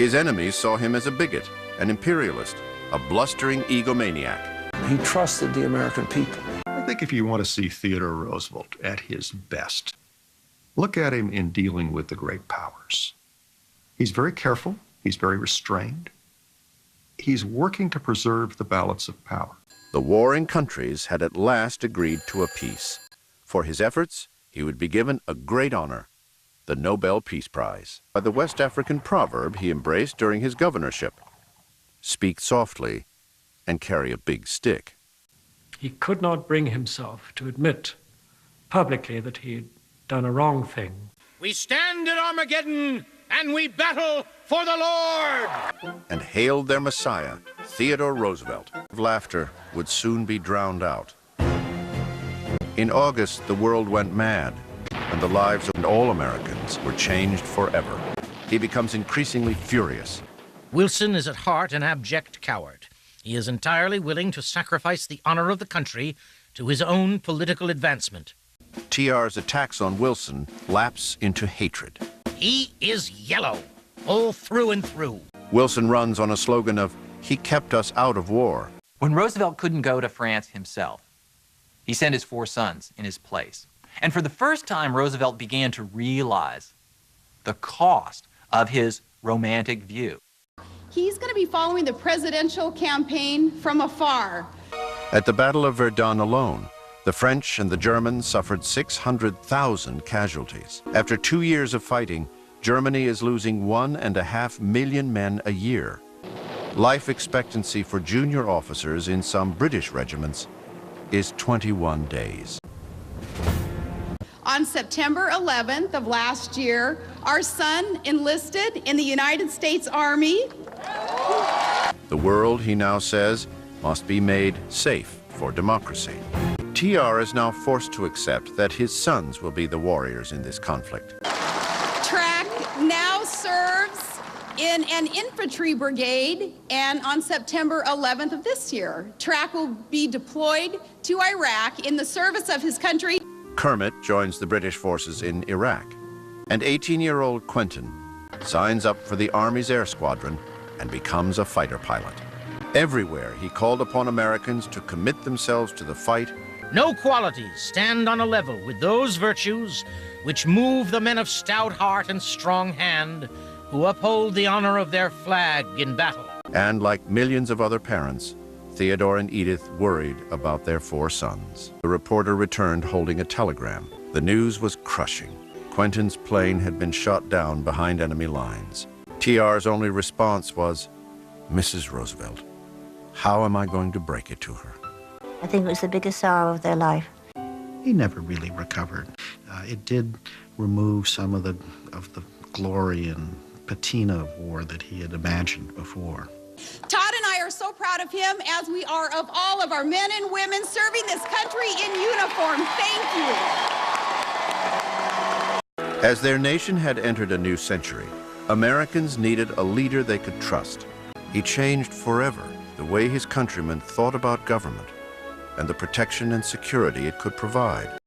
His enemies saw him as a bigot, an imperialist, a blustering egomaniac. He trusted the American people. I think if you want to see Theodore Roosevelt at his best, look at him in dealing with the great powers. He's very careful. He's very restrained. He's working to preserve the balance of power. The warring countries had at last agreed to a peace. For his efforts, he would be given a great honor, the Nobel Peace Prize. By the West African proverb he embraced during his governorship: speak softly and carry a big stick. He could not bring himself to admit publicly that he'd done a wrong thing. We stand at Armageddon and we battle for the Lord! And hailed their Messiah, Theodore Roosevelt. Laughter would soon be drowned out. In August, the world went mad, and the lives of all Americans were changed forever. He becomes increasingly furious. Wilson is at heart an abject coward. He is entirely willing to sacrifice the honor of the country to his own political advancement. TR's attacks on Wilson lapse into hatred. He is yellow, all through and through. Wilson runs on a slogan of, "He kept us out of war." When Roosevelt couldn't go to France himself, he sent his 4 sons in his place. And for the first time, Roosevelt began to realize the cost of his romantic view. He's going to be following the presidential campaign from afar. At the Battle of Verdun alone, the French and the Germans suffered 600,000 casualties. After 2 years of fighting, Germany is losing 1.5 million men a year. Life expectancy for junior officers in some British regiments is 21 days. On September 11th of last year, our son enlisted in the United States Army. The world, he now says, must be made safe for democracy. TR is now forced to accept that his sons will be the warriors in this conflict. Track now serves in an infantry brigade, and on September 11th of this year, Track will be deployed to Iraq in the service of his country. Kermit joins the British forces in Iraq, and 18-year-old Quentin signs up for the Army's Air Squadron and becomes a fighter pilot. Everywhere he called upon Americans to commit themselves to the fight. No qualities stand on a level with those virtues which move the men of stout heart and strong hand who uphold the honor of their flag in battle. And like millions of other parents, Theodore and Edith worried about their 4 sons. The reporter returned holding a telegram. The news was crushing. Quentin's plane had been shot down behind enemy lines. TR's only response was, "Mrs. Roosevelt, how am I going to break it to her?" I think it was the biggest sorrow of their life. He never really recovered. It did remove some of the glory and patina of war that he had imagined before. Todd and I are so proud of him, as we are of all of our men and women serving this country in uniform. Thank you. As their nation had entered a new century, Americans needed a leader they could trust. He changed forever the way his countrymen thought about government and the protection and security it could provide.